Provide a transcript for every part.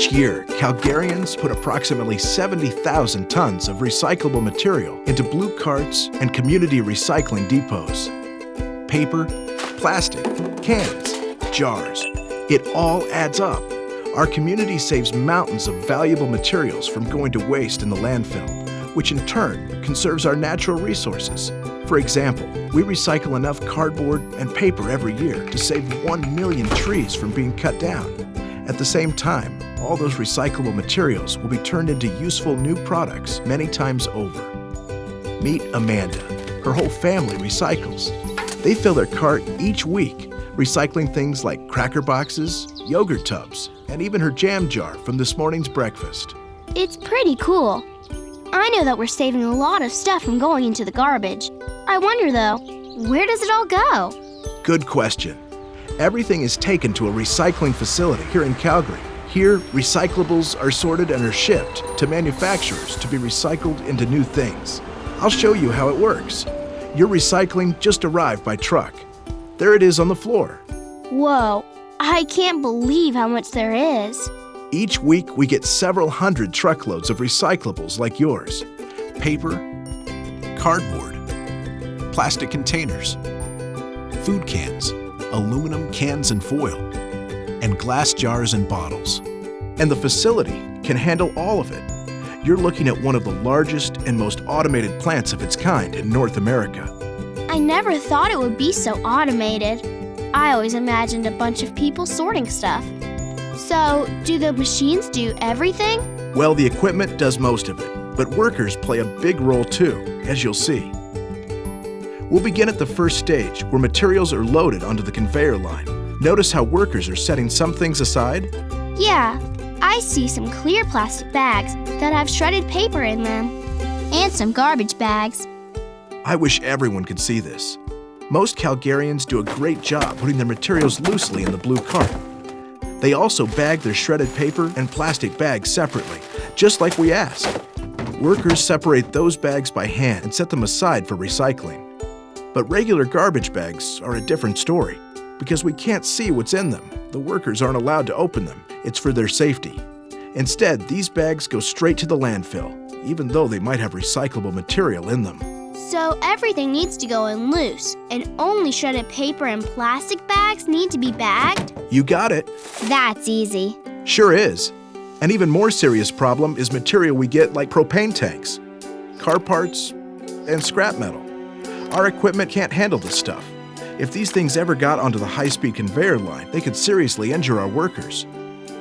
Each year, Calgarians put approximately 70,000 tons of recyclable material into blue carts and community recycling depots. Paper, plastic, cans, jars. It all adds up. Our community saves mountains of valuable materials from going to waste in the landfill, which in turn conserves our natural resources. For example, we recycle enough cardboard and paper every year to save 1 million trees from being cut down. At the same time, all those recyclable materials will be turned into useful new products many times over. Meet Amanda. Her whole family recycles. They fill their cart each week, recycling things like cracker boxes, yogurt tubs, and even her jam jar from this morning's breakfast. It's pretty cool. I know that we're saving a lot of stuff from going into the garbage. I wonder though, where does it all go? Good question. Everything is taken to a recycling facility here in Calgary. Here, recyclables are sorted and are shipped to manufacturers to be recycled into new things. I'll show you how it works. Your recycling just arrived by truck. There it is on the floor. Whoa, I can't believe how much there is. Each week, we get several hundred truckloads of recyclables like yours. Paper, cardboard, plastic containers, food cans, aluminum cans and foil, and glass jars and bottles. And the facility can handle all of it. You're looking at one of the largest and most automated plants of its kind in North America. I never thought it would be so automated. I always imagined a bunch of people sorting stuff. So, do the machines do everything? Well, the equipment does most of it, but workers play a big role too, as you'll see. We'll begin at the first stage, where materials are loaded onto the conveyor line. Notice how workers are setting some things aside? Yeah, I see some clear plastic bags that have shredded paper in them, and some garbage bags. I wish everyone could see this. Most Calgarians do a great job putting their materials loosely in the blue cart. They also bag their shredded paper and plastic bags separately, just like we asked. Workers separate those bags by hand and set them aside for recycling. But regular garbage bags are a different story. Because we can't see what's in them, the workers aren't allowed to open them. It's for their safety. Instead, these bags go straight to the landfill, even though they might have recyclable material in them. So everything needs to go in loose, and only shredded paper and plastic bags need to be bagged? You got it. That's easy. Sure is. An even more serious problem is material we get like propane tanks, car parts, and scrap metal. Our equipment can't handle this stuff. If these things ever got onto the high-speed conveyor line, they could seriously injure our workers.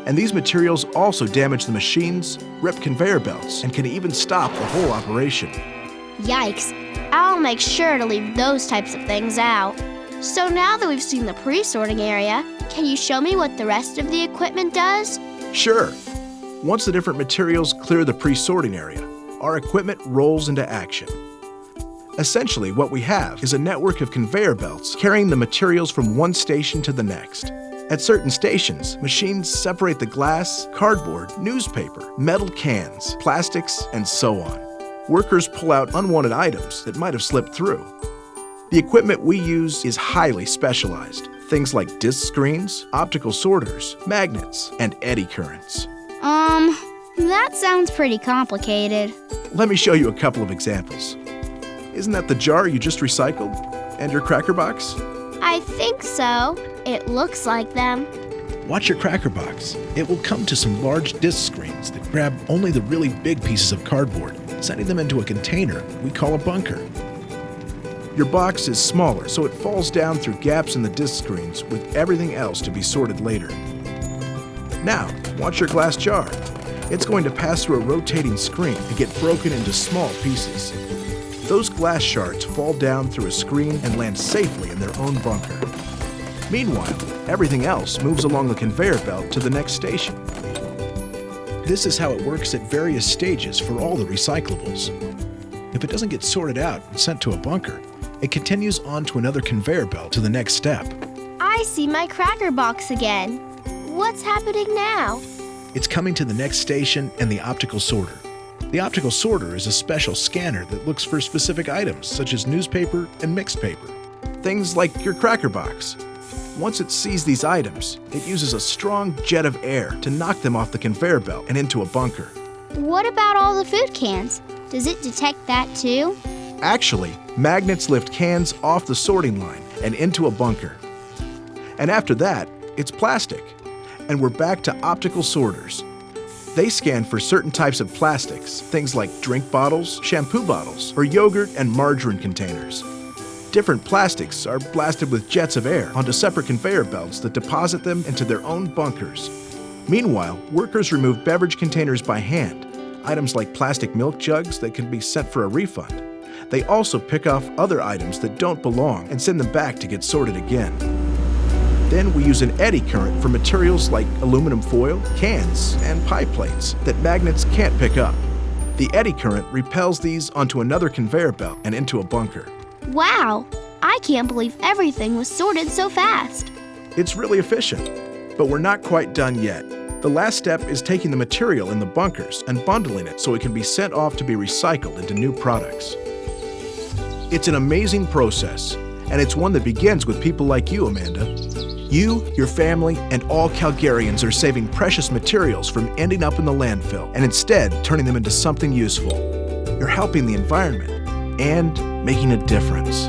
And these materials also damage the machines, rip conveyor belts, and can even stop the whole operation. Yikes. I'll make sure to leave those types of things out. So now that we've seen the pre-sorting area, can you show me what the rest of the equipment does? Sure. Once the different materials clear the pre-sorting area, our equipment rolls into action. Essentially, what we have is a network of conveyor belts carrying the materials from one station to the next. At certain stations, machines separate the glass, cardboard, newspaper, metal cans, plastics, and so on. Workers pull out unwanted items that might have slipped through. The equipment we use is highly specialized. Things like disc screens, optical sorters, magnets, and eddy currents. That sounds pretty complicated. Let me show you a couple of examples. Isn't that the jar you just recycled? And your cracker box? I think so. It looks like them. Watch your cracker box. It will come to some large disc screens that grab only the really big pieces of cardboard, sending them into a container we call a bunker. Your box is smaller, so it falls down through gaps in the disc screens with everything else to be sorted later. Now, watch your glass jar. It's going to pass through a rotating screen and get broken into small pieces. Those glass shards fall down through a screen and land safely in their own bunker. Meanwhile, everything else moves along the conveyor belt to the next station. This is how it works at various stages for all the recyclables. If it doesn't get sorted out and sent to a bunker, it continues on to another conveyor belt to the next step. I see my cracker box again. What's happening now? It's coming to the next station and the optical sorter. The optical sorter is a special scanner that looks for specific items such as newspaper and mixed paper. Things like your cracker box. Once it sees these items, it uses a strong jet of air to knock them off the conveyor belt and into a bunker. What about all the food cans? Does it detect that too? Actually, magnets lift cans off the sorting line and into a bunker. And after that, it's plastic. And we're back to optical sorters. They scan for certain types of plastics, things like drink bottles, shampoo bottles, or yogurt and margarine containers. Different plastics are blasted with jets of air onto separate conveyor belts that deposit them into their own bunkers. Meanwhile, workers remove beverage containers by hand, items like plastic milk jugs that can be sent for a refund. They also pick off other items that don't belong and send them back to get sorted again. Then we use an eddy current for materials like aluminum foil, cans, and pie plates that magnets can't pick up. The eddy current repels these onto another conveyor belt and into a bunker. Wow! I can't believe everything was sorted so fast. It's really efficient, but we're not quite done yet. The last step is taking the material in the bunkers and bundling it so it can be sent off to be recycled into new products. It's an amazing process, and it's one that begins with people like you, Amanda. You, your family, and all Calgarians are saving precious materials from ending up in the landfill and instead turning them into something useful. You're helping the environment and making a difference.